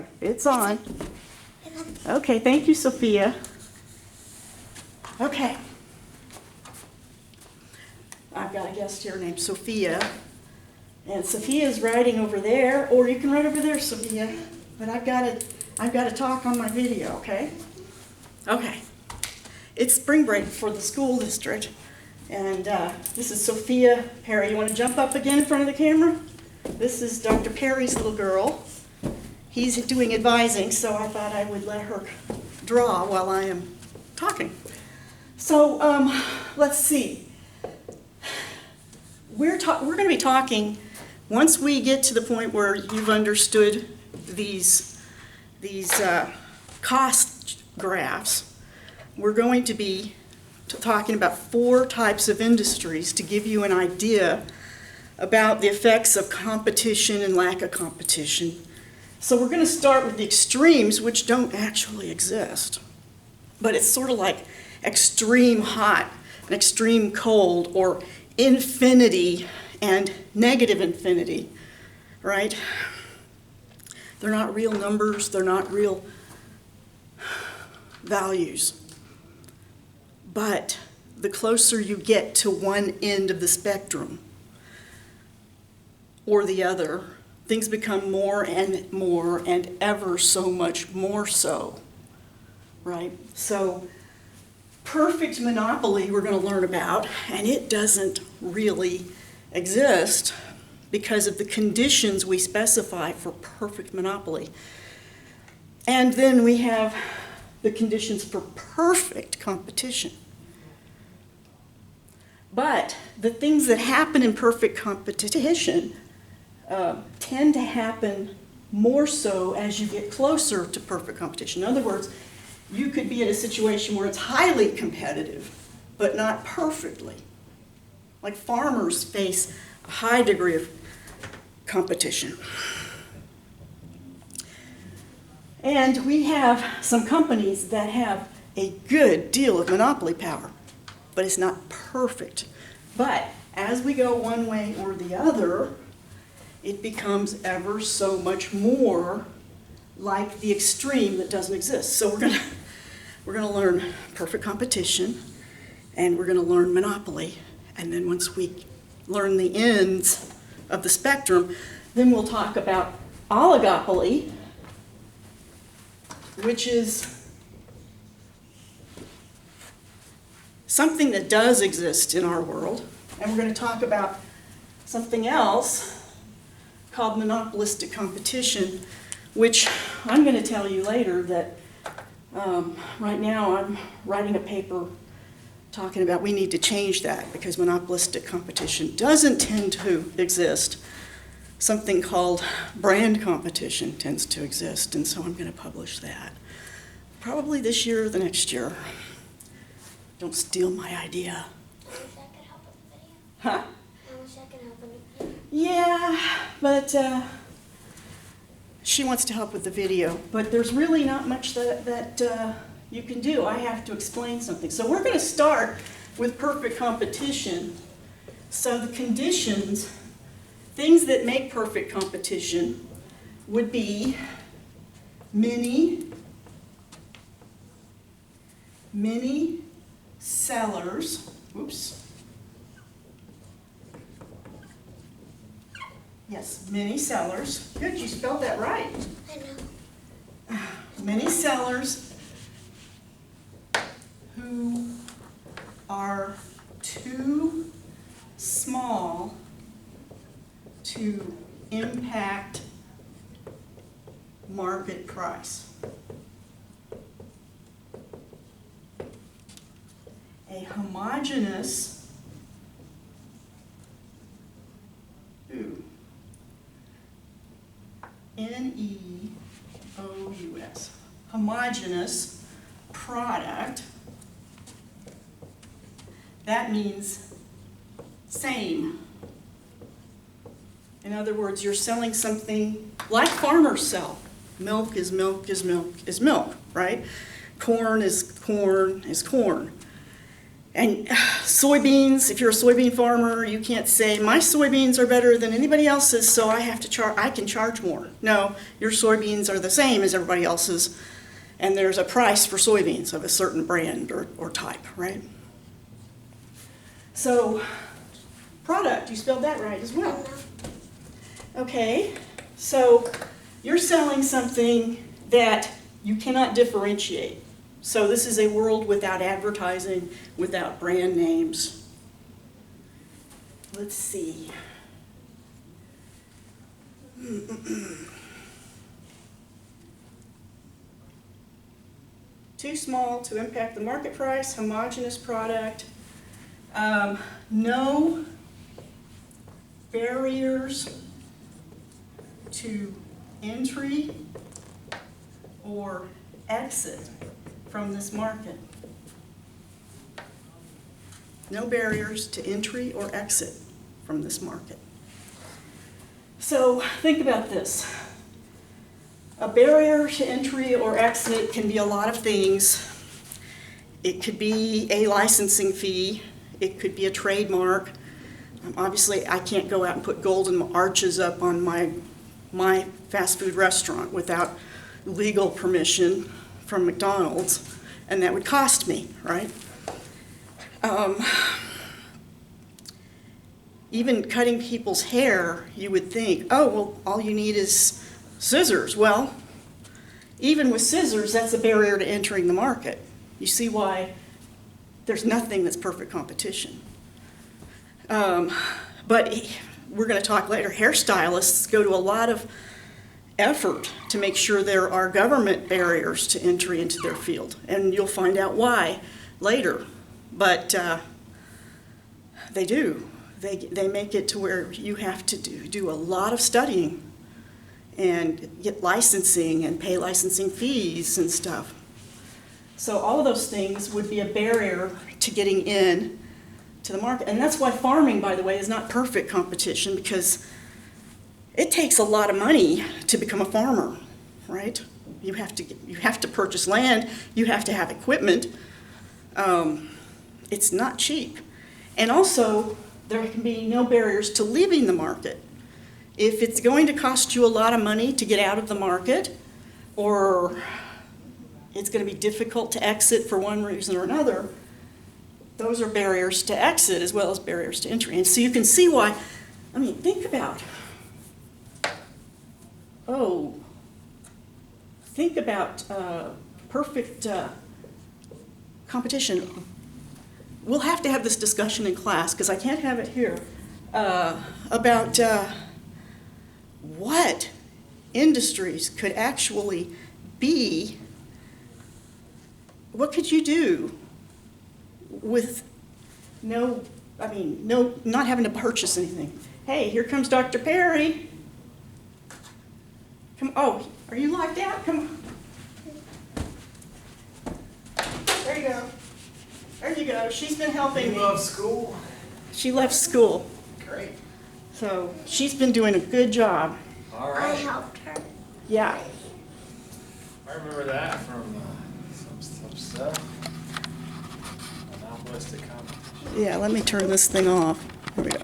go. It's on. Okay, thank you, Sophia. Okay. I've got a guest here named Sophia. And Sophia is writing over there, or you can write over there, Sophia. But I've got to talk on my video, okay? Okay. It's spring break for the school district. And this is Sophia Perry. You want to jump up again in front of the camera? This is Dr. Perry's little girl. He's doing advising, so I thought I would let her draw while I am talking. So let's see. We're going to be talking, once we get to the point where you've understood these cost graphs, we're going to be talking about 4 types of industries to give you an idea about the effects of competition and lack of competition. So we're going to start with the extremes, which don't actually exist. But it's sort of like extreme hot and extreme cold, or infinity and negative infinity, right? They're not real numbers, they're not real values. But the closer you get to one end of the spectrum or the other, things become more and ever so much more so, right? So perfect monopoly we're going to learn about, and it doesn't really exist because of the conditions we specify for perfect monopoly. And then we have the conditions for perfect competition. But the things that happen in perfect competition tend to happen more so as you get closer to perfect competition. In other words, you could be in a situation where it's highly competitive, but not perfectly. Like farmers face a high degree of competition. And we have some companies that have a good deal of monopoly power, but it's not perfect. But as we go one way or the other, it becomes ever so much more like the extreme that doesn't exist. So we're going to learn perfect competition, and we're going to learn monopoly. And then once we learn the ends of the spectrum, then we'll talk about oligopoly, which is something that does exist in our world. And we're going to talk about something else called monopolistic competition, which I'm going to tell you later that right now I'm writing a paper talking about we need to change that because monopolistic competition doesn't tend to exist. Something called brand competition tends to exist, and so I'm going to publish that. Probably this year or the next year. Don't steal my idea. I wish I could help with the video. Huh? I wish I could help with the video. Yeah, but she wants to help with the video. But there's really not much that you can do. I have to explain something. So we're going to start with perfect competition. So the conditions, things that make perfect competition, would be many sellers. Oops. Yes, many sellers. Good, you spelled that right. I know. Many sellers who are too small to impact market price. A homogeneous, N-E-O-U-S, homogeneous product. That means same. In other words, you're selling something like farmers sell. Milk is milk is milk is milk, right? Corn is corn is corn. And soybeans, if you're a soybean farmer, you can't say, my soybeans are better than anybody else's, so I can charge more. No, your soybeans are the same as everybody else's, and there's a price for soybeans of a certain brand or type, right? So, product, you spelled that right as well. Okay, so you're selling something that you cannot differentiate. So this is a world without advertising, without brand names. Let's see. Too small to impact the market price, homogeneous product. No barriers to entry or exit from this market. No barriers to entry or exit from this market. So think about this. A barrier to entry or exit can be a lot of things. It could be a licensing fee. It could be a trademark. Obviously, I can't go out and put golden arches up on my fast food restaurant without legal permission from McDonald's, and that would cost me, right? Even cutting people's hair, you would think, oh, well, all you need is scissors. Well, even with scissors, that's a barrier to entering the market. You see why there's nothing that's perfect competition. But we're going to talk later, hairstylists go to a lot of effort to make sure there are government barriers to entry into their field, and you'll find out why later. But they do. They make it to where you have to do a lot of studying and get licensing and pay licensing fees and stuff. So all of those things would be a barrier to getting in to the market. And that's why farming, by the way, is not perfect competition, because it takes a lot of money to become a farmer, right? You have to purchase land, you have to have equipment. It's not cheap. And also, there can be no barriers to leaving the market. If it's going to cost you a lot of money to get out of the market, or it's going to be difficult to exit for one reason or another, those are barriers to exit as well as barriers to entry. And so you can see why, I mean, think about perfect competition. We'll have to have this discussion in class, because I can't have it here, about what industries could actually be, what could you do with not having to purchase anything. Hey, here comes Dr. Perry. Oh, are you locked out? Come on. There you go. There you go. She's been helping me. You love school? She left school. Great. So she's been doing a good job. All I right. helped her. Yeah. I remember that from some stuff. Monopolistic competition. Yeah, let me turn this thing off. Here we go.